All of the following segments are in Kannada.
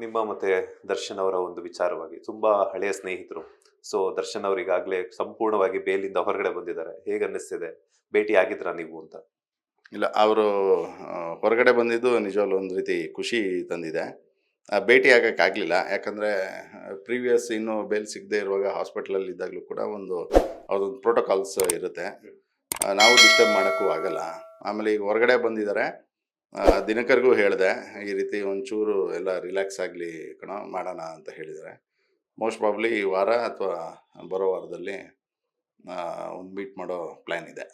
ನಿಮ್ಮ ಮತ್ತೆ ದರ್ಶನ್ ಅವರ ಒಂದು ವಿಚಾರವಾಗಿ ತುಂಬಾ ಹಳೆಯ ಸ್ನೇಹಿತರು. ಸೊ ದರ್ಶನ್ ಅವರು ಈಗಾಗಲೇ ಸಂಪೂರ್ಣವಾಗಿ ಬೇಲಿಂದ ಹೊರಗಡೆ ಬಂದಿದ್ದಾರೆ. ಹೇಗೆ ಅನ್ನಿಸ್ತಿದೆ? ಭೇಟಿ ಆಗಿದ್ರಾ ನೀವು ಅಂತ? ಇಲ್ಲ ಅವರು ಹೊರಗಡೆ ಬಂದಿದ್ದು ನಿಜವಾಗ್ಲೂ ಒಂದು ರೀತಿ ಖುಷಿ ತಂದಿದೆ. ಭೇಟಿ ಆಗೋಕ್ಕಾಗಲಿಲ್ಲ. ಯಾಕಂದರೆ ಪ್ರೀವಿಯಸ್ ಇನ್ನೂ ಬೇಲ್ ಸಿಗದೆ ಇರುವಾಗ ಹಾಸ್ಪಿಟ್ಲಲ್ಲಿ ಇದ್ದಾಗಲೂ ಕೂಡ ಅವ್ರದ್ದೊಂದು ಪ್ರೋಟೋಕಾಲ್ಸ್ ಇರುತ್ತೆ. ನಾವು ಡಿಸ್ಟರ್ಬ್ ಮಾಡೋಕ್ಕೂ ಆಗಲ್ಲ. ಆಮೇಲೆ ಈಗ ಹೊರಗಡೆ ಬಂದಿದ್ದಾರೆ. ದಿನಕರ್ಗೂ ಹೇಳಿದೆ, ಈ ರೀತಿ ಒಂಚೂರು ಎಲ್ಲ ರಿಲ್ಯಾಕ್ಸ್ ಆಗಲಿ ಕಣೋ ಮಾಡೋಣ ಅಂತ ಹೇಳಿದ್ದಾರೆ. ಮೋಸ್ಟ್ ಪ್ರಾಬ್ಲಿ ಈ ವಾರ ಅಥವಾ ಬರೋ ವಾರದಲ್ಲಿ ಒಂದು ಮೀಟ್ ಮಾಡೋ ಪ್ಲ್ಯಾನ್ ಇದೆ.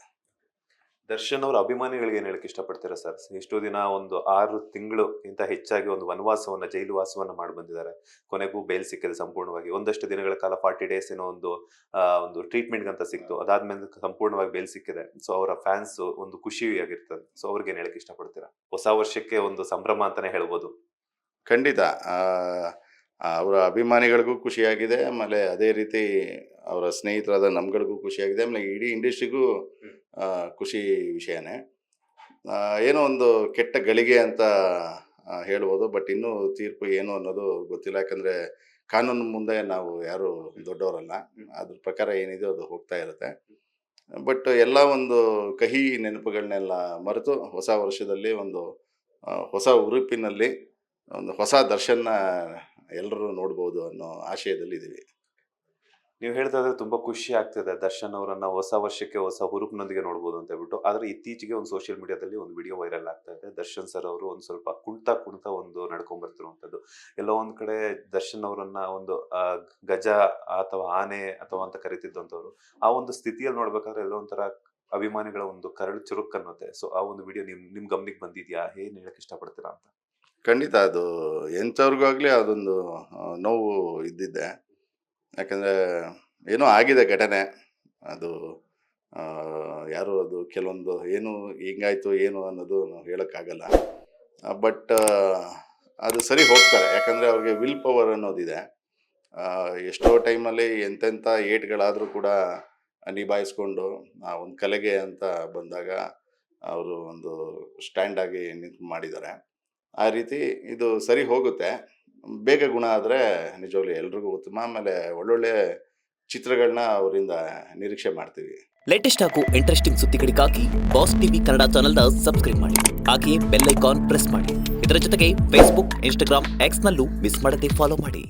ದರ್ಶನ್ ಅವರ ಅಭಿಮಾನಿಗಳಿಗೆ ಏನ್ ಹೇಳಕ್ ಇಷ್ಟಪಡ್ತೀರಾ ಸರ್? ಇಷ್ಟು ದಿನ ಒಂದು 6 ತಿಂಗಳು ಇಂತ ಹೆಚ್ಚಾಗಿ ಒಂದು ವನವಾಸವನ್ನ, ಜೈಲು ವಾಸವನ್ನ ಮಾಡಿ ಬಂದಿದ್ದಾರೆ. ಕೊನೆಗೂ ಬೇಲ್ ಸಿಕ್ಕಿದೆ ಸಂಪೂರ್ಣವಾಗಿ. ಒಂದಷ್ಟು ದಿನಗಳ ಕಾಲ 40 ಡೇಸ್ ಏನೋ ಒಂದು ಟ್ರೀಟ್ಮೆಂಟ್ ಅಂತ ಸಿಕ್ತು. ಅದಾದ್ಮೇಲೆ ಸಂಪೂರ್ಣವಾಗಿ ಬೇಲ್ ಸಿಕ್ಕಿದೆ. ಸೊ ಅವರ ಫ್ಯಾನ್ಸ್ ಒಂದು ಖುಷಿಯಾಗಿರ್ತದೆ. ಸೊ ಅವ್ರಿಗೆ ಏನ್ ಹೇಳಕ್ ಇಷ್ಟಪಡ್ತೀರಾ? ಹೊಸ ವರ್ಷಕ್ಕೆ ಒಂದು ಸಂಭ್ರಮ ಅಂತಾನೆ ಹೇಳ್ಬೋದು. ಖಂಡಿತ. ಅವರ ಅಭಿಮಾನಿಗಳಿಗೂ ಖುಷಿಯಾಗಿದೆ. ಆಮೇಲೆ ಅದೇ ರೀತಿ ಅವರ ಸ್ನೇಹಿತರಾದ ನಮ್ಗಳಿಗೂ ಖುಷಿಯಾಗಿದೆ. ಆಮೇಲೆ ಇಡೀ ಇಂಡಸ್ಟ್ರಿಗೂ ಖುಷಿ ವಿಷಯನೇ. ಏನೋ ಒಂದು ಕೆಟ್ಟ ಗಳಿಗೆ ಅಂತ ಹೇಳ್ಬೋದು. ಬಟ್ ಇನ್ನೂ ತೀರ್ಪು ಏನು ಅನ್ನೋದು ಗೊತ್ತಿಲ್ಲ. ಯಾಕಂದರೆ ಕಾನೂನು ಮುಂದೆ ನಾವು ಯಾರು ದೊಡ್ಡವರಲ್ಲ. ಅದ್ರ ಪ್ರಕಾರ ಏನಿದೆ ಅದು ಹೋಗ್ತಾ ಇರುತ್ತೆ. ಬಟ್ ಎಲ್ಲ ಒಂದು ಕಹಿ ನೆನಪುಗಳನ್ನೆಲ್ಲ ಮರೆತು ಹೊಸ ವರ್ಷದಲ್ಲಿ ಒಂದು ಹೊಸ ಹುರುಪಿನಲ್ಲಿ ಒಂದು ಹೊಸ ದರ್ಶನ ಎಲ್ಲರೂ ನೋಡ್ಬೋದು ಅನ್ನೋ ಆಶಯದಲ್ಲಿ ಇದ್ದೀವಿ. ನೀವು ಹೇಳ್ತಾದ್ರೆ ತುಂಬಾ ಖುಷಿ ಆಗ್ತಿದೆ. ದರ್ಶನ್ ಅವರನ್ನ ಹೊಸ ವರ್ಷಕ್ಕೆ ಹೊಸ ಹುರುಪಿನೊಂದಿಗೆ ನೋಡ್ಬೋದು ಅಂತ ಹೇಳ್ಬಿಟ್ಟು. ಆದ್ರೆ ಇತ್ತೀಚೆಗೆ ಒಂದು ಸೋಷಿಯಲ್ ಮೀಡಿಯಾದಲ್ಲಿ ಒಂದು ವಿಡಿಯೋ ವೈರಲ್ ಆಗ್ತಾ ಇದೆ. ದರ್ಶನ್ ಸರ್ ಅವರು ಒಂದು ಸ್ವಲ್ಪ ಕುಣಿತಾ ಒಂದು ನಡ್ಕೊಂಡ್ ಬರ್ತಿರುವಂತದ್ದು. ಎಲ್ಲೋ ಒಂದ್ ಕಡೆ ದರ್ಶನ್ ಅವರನ್ನ ಒಂದು ಗಜ ಅಥವಾ ಆನೆ ಅಥವಾ ಅಂತ ಕರಿತಿದ್ದಂಥವ್ರು. ಆ ಒಂದು ಸ್ಥಿತಿಯಲ್ಲಿ ನೋಡ್ಬೇಕಾದ್ರೆ ಎಲ್ಲೋ ಒಂಥರ ಅಭಿಮಾನಿಗಳ ಒಂದು ಕರಳು ಚುರುಕ್ ಅನ್ನುತ್ತೆ. ಸೊ ಆ ಒಂದು ವಿಡಿಯೋ ನಿಮ್ ಗಮನಕ್ಕೆ ಬಂದಿದ್ಯಾ? ಏನ್ ಹೇಳಕ್ ಇಷ್ಟಪಡ್ತೀರಾ ಅಂತ? ಖಂಡಿತ ಅದು ಎಂಥವ್ರಿಗೂ ಆಗಲಿ ಅದೊಂದು ನೋವು ಇದ್ದಿದ್ದೆ. ಯಾಕಂದರೆ ಏನೋ ಆಗಿದೆ ಘಟನೆ. ಅದು ಯಾರು ಅದು ಕೆಲವೊಂದು ಏನು ಹಿಂಗಾಯ್ತು ಏನು ಅನ್ನೋದು ಹೇಳೋಕ್ಕಾಗಲ್ಲ. ಬಟ್ ಅದು ಸರಿ ಹೋಗ್ತಾರೆ. ಯಾಕಂದರೆ ಅವ್ರಿಗೆ ವಿಲ್ ಪವರ್ ಅನ್ನೋದಿದೆ. ಎಷ್ಟೋ ಟೈಮಲ್ಲಿ ಎಂತೆಂಥ ಏಟ್ಗಳಾದರೂ ಕೂಡ ನಿಭಾಯಿಸ್ಕೊಂಡು ಒಂದು ಕಲೆಗೆ ಅಂತ ಬಂದಾಗ ಅವರು ಒಂದು ಸ್ಟ್ಯಾಂಡಾಗಿ ನಿಂತು ಮಾಡಿದ್ದಾರೆ. ಆ ರೀತಿ ಇದು ಸರಿ ಹೋಗುತ್ತೆ. ಬೇಗ ಗುಣ ಆದರೆ ನಿಜವಾಗ್ಲೂ ಎಲ್ರಿಗೂ ಉತ್ತಮ. ಆಮೇಲೆ ಒಳ್ಳೊಳ್ಳೆ ಚಿತ್ರಗಳನ್ನ ಅವರಿಂದ ನಿರೀಕ್ಷೆ ಮಾಡ್ತೀವಿ. ಲೇಟೆಸ್ಟ್ ಹಾಗೂ ಇಂಟ್ರೆಸ್ಟಿಂಗ್ ಸುದ್ದಿಗಳಿಗಾಗಿ ಬಾಸ್ ಟಿವಿ ಕನ್ನಡ ಚಾನೆಲ್ನ ಸಬ್ಸ್ಕ್ರೈಬ್ ಮಾಡಿ. ಹಾಗೆಯೇ ಬೆಲ್ ಐಕಾನ್ ಪ್ರೆಸ್ ಮಾಡಿ. ಇದರ ಜೊತೆಗೆ ಫೇಸ್ಬುಕ್, ಇನ್ಸ್ಟಾಗ್ರಾಮ್, ಎಕ್ಸ್ನಲ್ಲೂ ಮಿಸ್ ಮಾಡದೆ ಫಾಲೋ ಮಾಡಿ.